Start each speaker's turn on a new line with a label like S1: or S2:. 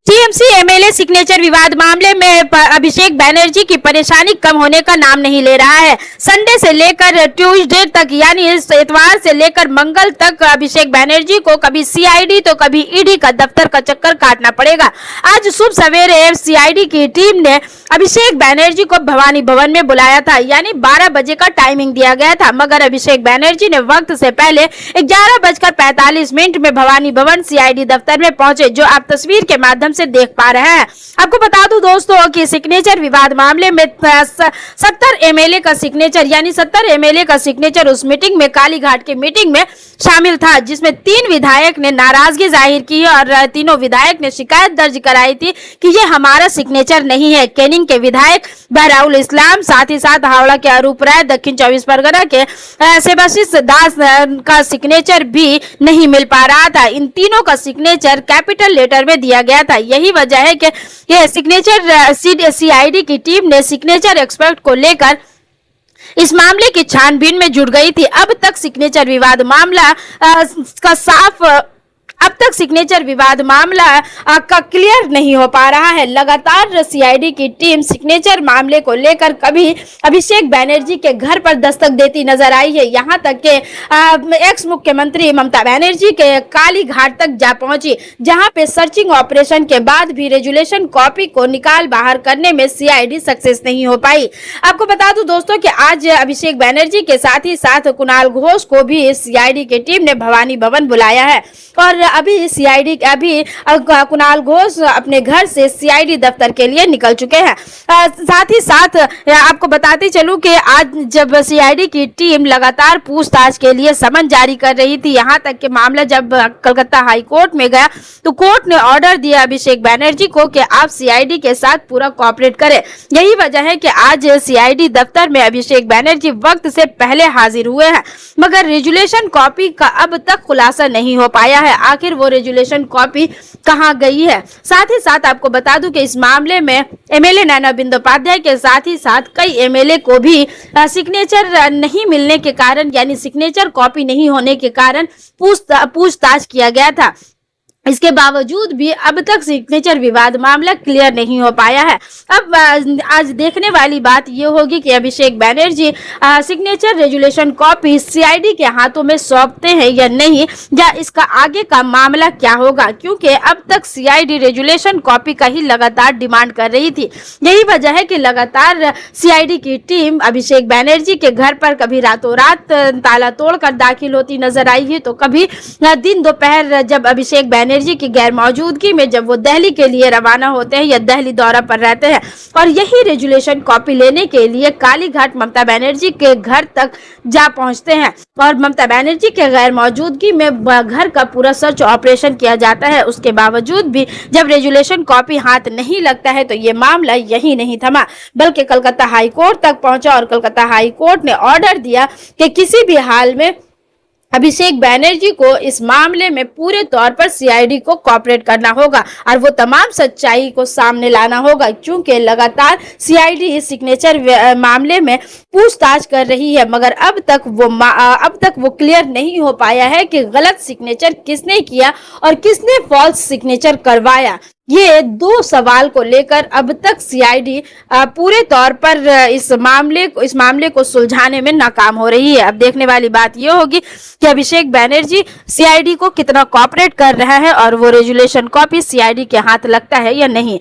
S1: TMC MLA signature विवाद मामले में अभिषेक बनर्जी की परेशानी कम होने का नाम नहीं ले रहा है। संडे से लेकर ट्यूसडे तक यानी इतवार से लेकर मंगल तक अभिषेक बनर्जी को कभी सीआईडी तो कभी ईडी का दफ्तर का चक्कर काटना पड़ेगा। आज सुबह सवेरे सीआईडी की टीम ने अभिषेक बनर्जी को भवानी भवन में बुलाया था, यानी 12 बजे का टाइमिंग दिया गया था, मगर अभिषेक बनर्जी ने वक्त से पहले 11:45 में भवानी भवन सीआईडी दफ्तर में पहुंचे, जो आप तस्वीर के माध्यम से देख पा रहे हैं। आपको बता दूं दोस्तों कि सिग्नेचर विवाद मामले में 70 एमएलए का सिग्नेचर यानी 70 एमएलए का सिग्नेचर उस मीटिंग में कालीघाट की मीटिंग में शामिल था, जिसमें 3 विधायक ने नाराजगी जाहिर की और तीनों विधायक ने शिकायत दर्ज कराई थी कि ये हमारा सिग्नेचर नहीं है। कैनिंग के विधायक बहराउल इस्लाम, साथ ही साथ हावड़ा के अरूप राय, दक्षिण 24 परगना के सेबाशिष दास का सिग्नेचर भी नहीं मिल पा रहा था। इन तीनों का सिग्नेचर कैपिटल लेटर में दिया गया था। यही वजह है कि यह सिग्नेचर सीआईडी की टीम ने सिग्नेचर एक्सपर्ट को लेकर इस मामले की छानबीन में जुट गई थी। अब तक सिग्नेचर विवाद मामला का क्लियर नहीं हो पा रहा है। लगातार सीआईडी की टीम सिग्नेचर मामले को लेकर कभी अभिषेक बनर्जी के घर पर दस्तक देती नजर आई है। यहां तक कि एक्स मुख्यमंत्री ममता बनर्जी के कालीघाट तक जा पहुंची, जहां पे सर्चिंग ऑपरेशन के बाद भी रेजुलेशन कॉपी को निकाल बाहर करने में सीआईडी सक्सेस नहीं हो पाई। आपको बता दूं दोस्तों कि आज अभिषेक बनर्जी के साथ ही साथ कुणाल घोष को भी सीआईडी की टीम ने भवानी भवन बुलाया है और अभी कुणाल घोष अपने घर से सीआईडी दफ्तर के लिए निकल चुके हैं। साथ ही साथ आपको बताते चलूं कि आज जब सीआईडी की टीम लगातार पूछताछ के लिए समन जारी कर रही थी, यहां तक कि मामला जब कलकत्ता हाई कोर्ट में गया तो कोर्ट ने ऑर्डर दिया अभिषेक बनर्जी को कि आप सीआईडी के साथ पूरा कोऑपरेट करें। यही वजह है कि आज सीआईडी दफ्तर में अभिषेक बनर्जी वक्त से पहले हाजिर हुए हैं, मगर रेजुलेशन कॉपी का अब तक खुलासा नहीं हो पाया है। आखिर वो रेजुलेशन कॉपी कहां गई है। साथ ही साथ आपको बता दूं कि इस मामले में एमएलए नैना बंदोपाध्याय के साथ ही साथ कई एमएलए को भी सिग्नेचर नहीं मिलने के कारण यानी सिग्नेचर कॉपी नहीं होने के कारण पूछताछ किया गया था। इसके बावजूद भी अब तक सिग्नेचर विवाद मामला क्लियर नहीं हो पाया है। अब आज देखने वाली बात ये होगी कि Abhishek Banerjee signature resolution copy CID के हाथों में सौंपते हैं या नहीं, या इसका आगे का मामला क्या होगा, क्योंकि अब तक सीआईडी रेजुलेशन कॉपी का ही लगातार डिमांड कर रही थी। यही वजह है कि लगातार सीआईडी की टीम अभिषेक बनर्जी के घर पर कभी रातों रात ताला तोड़कर दाखिल होती नजर आई है, तो कभी दिन दोपहर जब अभिषेक बनर्जी की गैर मौजूदगी में जब वो दिल्ली के लिए रवाना होते हैं या दिल्ली दौरा पर रहते हैं और यही रेजुलेशन कॉपी लेने के लिए कालीघाट ममता बनर्जी के घर तक जा पहुंचते हैं और ममता बनर्जी के गैर मौजूदगी में घर का पूरा सर्च ऑपरेशन किया जाता है। उसके बावजूद भी जब रेजुलेशन कॉपी हाथ नहीं लगता है तो ये मामला यही नहीं थमा, बल्कि कलकत्ता हाई कोर्ट तक पहुंचा और कलकत्ता हाई कोर्ट ने ऑर्डर दिया कि किसी भी हाल में अभिषेक बनर्जी को इस मामले में पूरे तौर पर सीआईडी को कोऑपरेट करना होगा और वो तमाम सच्चाई को सामने लाना होगा, क्योंकि लगातार सीआईडी सिग्नेचर मामले में पूछताछ कर रही है, मगर अब तक वो क्लियर नहीं हो पाया है कि गलत सिग्नेचर किसने किया और किसने फॉल्स सिग्नेचर करवाया। ये 2 सवाल को लेकर अब तक सीआईडी पूरे तौर पर इस मामले को सुलझाने में नाकाम हो रही है। अब देखने वाली बात ये होगी कि अभिषेक बनर्जी सीआईडी को कितना कोऑपरेट कर रहा है और वो रेजुलेशन कॉपी सीआईडी के हाथ लगता है या नहीं।